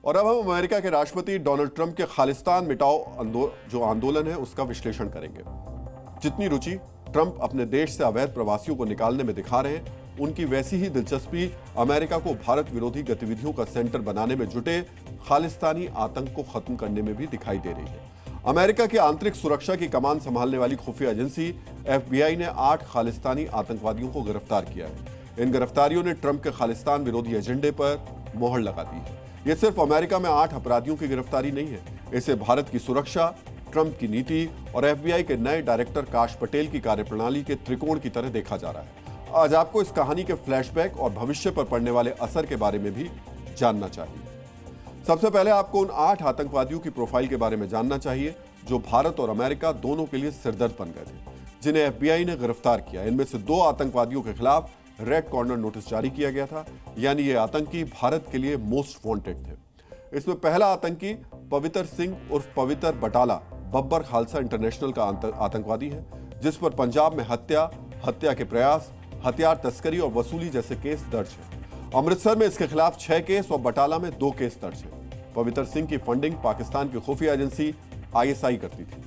और अब हम अमेरिका के राष्ट्रपति डोनाल्ड ट्रंप के खालिस्तान मिटाओ जो आंदोलन है उसका विश्लेषण करेंगे। जितनी रुचि ट्रंप अपने देश से अवैध प्रवासियों को निकालने में दिखा रहे हैं, उनकी वैसी ही दिलचस्पी अमेरिका को भारत विरोधी गतिविधियों का सेंटर बनाने में जुटे खालिस्तानी आतंक को खत्म करने में भी दिखाई दे रही है। अमेरिका की आंतरिक सुरक्षा की कमान संभालने वाली खुफिया एजेंसी FBI ने 8 खालिस्तानी आतंकवादियों को गिरफ्तार किया है। इन गिरफ्तारियों ने ट्रंप के खालिस्तान विरोधी एजेंडे पर मोहर लगा दी है। यह सिर्फ अमेरिका में 8 अपराधियों की गिरफ्तारी नहीं है, इसे भारत की सुरक्षा, ट्रंप की नीति और FBI के नए डायरेक्टर काश पटेल की कार्यप्रणाली के त्रिकोण की तरह देखा जा रहा है। आज आपको इस कहानी के फ्लैशबैक और भविष्य पर पड़ने वाले असर के बारे में भी जानना चाहिए। सबसे पहले आपको उन 8 आतंकवादियों की प्रोफाइल के बारे में जानना चाहिए जो भारत और अमेरिका दोनों के लिए सिरदर्द बन गए थे, जिन्हें FBI ने गिरफ्तार किया। इनमें से 2 आतंकवादियों के खिलाफ रेड कॉर्नर नोटिस जारी किया गया था, यानी ये आतंकी भारत के लिए मोस्ट वांटेड थे। इसमें पहला आतंकी पवित्र सिंह उर्फ पवित्र बटाला बब्बर खालसा इंटरनेशनल का आतंकवादी है, जिस पर पंजाब में हत्या के प्रयास, हथियार तस्करी और वसूली जैसे केस दर्ज है। अमृतसर में इसके खिलाफ 6 केस और बटाला में 2 केस दर्ज है। पवित्र सिंह की फंडिंग पाकिस्तान की खुफिया एजेंसी ISI करती थी।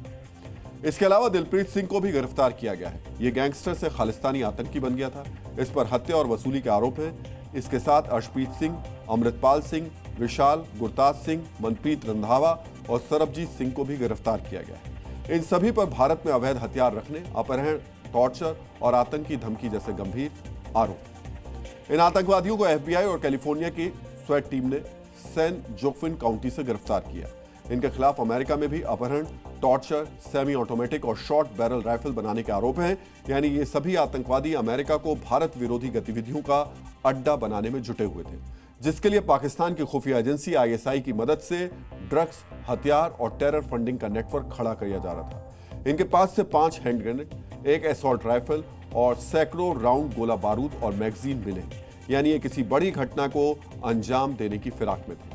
इसके अलावा दिलप्रीत सिंह को भी गिरफ्तार किया गया है। ये गैंगस्टर से खालिस्तानी आतंकी बन गया था। इस पर हत्या और वसूली के आरोप हैं। इसके साथ अर्शप्रीत सिंह, अमृतपाल सिंह, विशाल, गुरताज सिंह, मनप्रीत रंधावा और सरबजीत सिंह को भी गिरफ्तार किया गया है। इन सभी पर भारत में अवैध हथियार रखने, अपहरण, टॉर्चर और आतंकी धमकी जैसे गंभीर आरोप। इन आतंकवादियों को FBI और कैलिफोर्निया की स्वेट टीम ने सैन जोक्विन काउंटी से गिरफ्तार किया। इनके खिलाफ अमेरिका में भी अपहरण, टॉर्चर, सेमी ऑटोमेटिक और शॉर्ट बैरल राइफल बनाने के आरोप हैं। यानी ये सभी आतंकवादी अमेरिका को भारत विरोधी गतिविधियों का अड्डा बनाने में जुटे हुए थे, जिसके लिए पाकिस्तान की खुफिया एजेंसी ISI की मदद से ड्रग्स, हथियार और टेरर फंडिंग का नेटवर्क खड़ा किया जा रहा था। इनके पास से 5 हैंड ग्रेनेड, 1 असॉल्ट राइफल और सैकड़ों राउंड गोला बारूद और मैगजीन मिले, यानी ये किसी बड़ी घटना को अंजाम देने की फिराक में थे।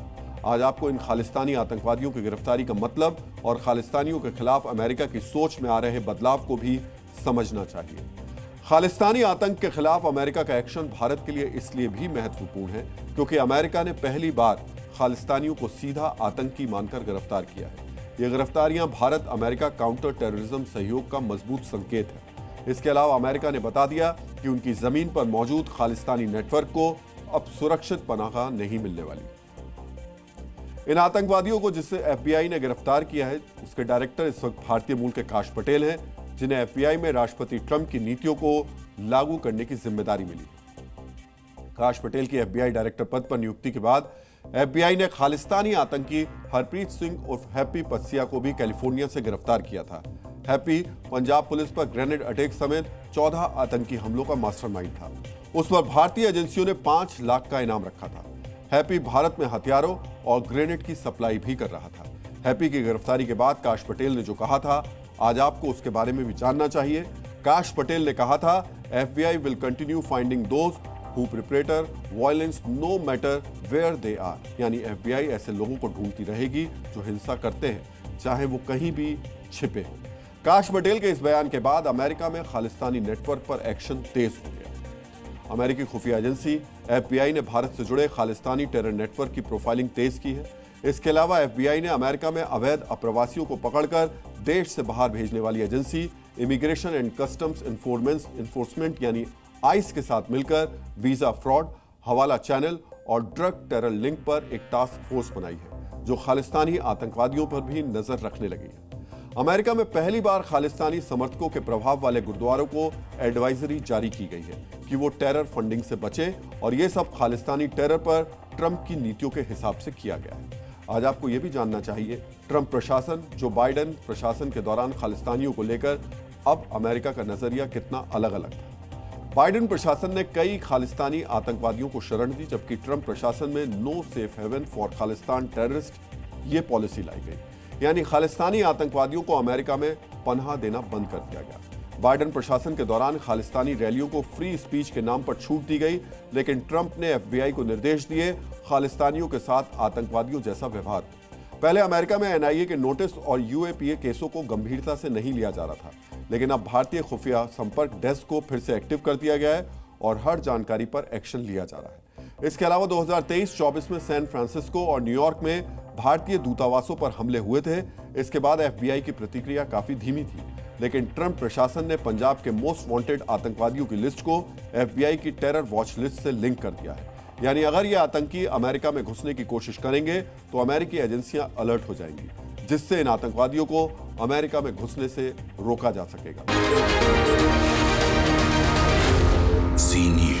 आज आपको इन खालिस्तानी आतंकवादियों की गिरफ्तारी का मतलब और खालिस्तानियों के खिलाफ अमेरिका की सोच में आ रहे बदलाव को भी समझना चाहिए। खालिस्तानी आतंक के खिलाफ अमेरिका का एक्शन भारत के लिए इसलिए भी महत्वपूर्ण है क्योंकि अमेरिका ने पहली बार खालिस्तानियों को सीधा आतंकी मानकर गिरफ्तार किया है। ये गिरफ्तारियां भारत अमेरिका काउंटर टेररिज्म सहयोग का मजबूत संकेत है। इसके अलावा अमेरिका ने बता दिया कि उनकी जमीन पर मौजूद खालिस्तानी नेटवर्क को अब सुरक्षित पनाह नहीं मिलने वाली। इन आतंकवादियों को जिससे FBI ने गिरफ्तार किया है, उसके डायरेक्टर इस वक्त भारतीय मूल के काश पटेल हैं, जिन्हें FBI में राष्ट्रपति ट्रंप की नीतियों को लागू करने की जिम्मेदारी मिली। काश पटेल की FBI डायरेक्टर पद पर नियुक्ति के बाद FBI ने खालिस्तानी आतंकी हरप्रीत सिंह उर्फ हैप्पी पसिया को भी कैलिफोर्निया से गिरफ्तार किया था। हैप्पी पंजाब पुलिस पर ग्रेनेड अटैक समेत 14 आतंकी हमलों का मास्टरमाइंड था। उस पर भारतीय एजेंसियों ने 5 लाख का इनाम रखा था। हैप्पी भारत में हथियारों और ग्रेनेड की सप्लाई भी कर रहा था। हैप्पी की गिरफ्तारी के बाद काश पटेल ने जो कहा था, आज आपको उसके बारे में भी जानना चाहिए। काश पटेल ने कहा था, FBI will continue finding those who perpetrate violence no matter where they are, यानी FBI ऐसे लोगों को ढूंढती रहेगी जो हिंसा करते हैं, चाहे वो कहीं भी छिपे। काश पटेल के इस बयान के बाद अमेरिका में खालिस्तानी नेटवर्क पर एक्शन तेज हो गया। अमेरिकी खुफिया एजेंसी FBI ने भारत से जुड़े खालिस्तानी टेरर नेटवर्क की प्रोफाइलिंग तेज की है। इसके अलावा FBI ने अमेरिका में अवैध अप्रवासियों को पकड़कर देश से बाहर भेजने वाली agency immigration and customs enforcement यानी ICE के साथ मिलकर वीजा फ्रॉड, हवाला चैनल और ड्रग टेरर लिंक पर एक टास्क फोर्स बनाई है, जो खालिस्तानी आतंकवादियों पर भी नजर रखने लगी है। अमेरिका में पहली बार खालिस्तानी समर्थकों के प्रभाव वाले गुरुद्वारों को एडवाइजरी जारी की गई है कि वो टेरर फंडिंग से बचे, और ये सब खालिस्तानी टेरर पर ट्रंप की नीतियों के हिसाब से किया गया है। आज आपको ये भी जानना चाहिए, ट्रंप प्रशासन, जो बाइडेन प्रशासन के दौरान खालिस्तानियों को लेकर अब अमेरिका का नजरिया कितना अलग अलग था। बाइडेन प्रशासन ने कई खालिस्तानी आतंकवादियों को शरण दी, जबकि ट्रंप प्रशासन में no safe haven for Khalistan terrorist ये पॉलिसी लाई गई, यानी खालिस्तानी आतंकवादियों को अमेरिका में पनाह देना बंद कर दिया गया। बाइडेन प्रशासन के दौरान खालिस्तानी रैलियों को फ्री स्पीच के नाम पर छूट दी गई, लेकिन ट्रंप ने FBI को निर्देश दिए खालिस्तानियों के साथ आतंकवादियों जैसा व्यवहार। पहले अमेरिका में NIA के नोटिस और UAPA केसों को गंभीरता से नहीं लिया जा रहा था, लेकिन अब भारतीय खुफिया संपर्क डेस्क को फिर से एक्टिव कर दिया गया है और हर जानकारी पर एक्शन लिया जा रहा है। इसके अलावा 2023-24 में सैन फ्रांसिस्को और न्यूयॉर्क में भारतीय दूतावासों पर हमले हुए थे। इसके बाद एफबीआई की प्रतिक्रिया काफी धीमी थी, लेकिन ट्रंप प्रशासन ने पंजाब के मोस्ट वांटेड आतंकवादियों की लिस्ट को एफबीआई की टेरर वॉच लिस्ट से लिंक कर दिया है। यानी अगर ये आतंकी अमेरिका में घुसने की कोशिश करेंगे तो अमेरिकी एजेंसियां अलर्ट हो जाएंगी, जिससे इन आतंकवादियों को अमेरिका में घुसने से रोका जा सकेगा। सी न्यूज़।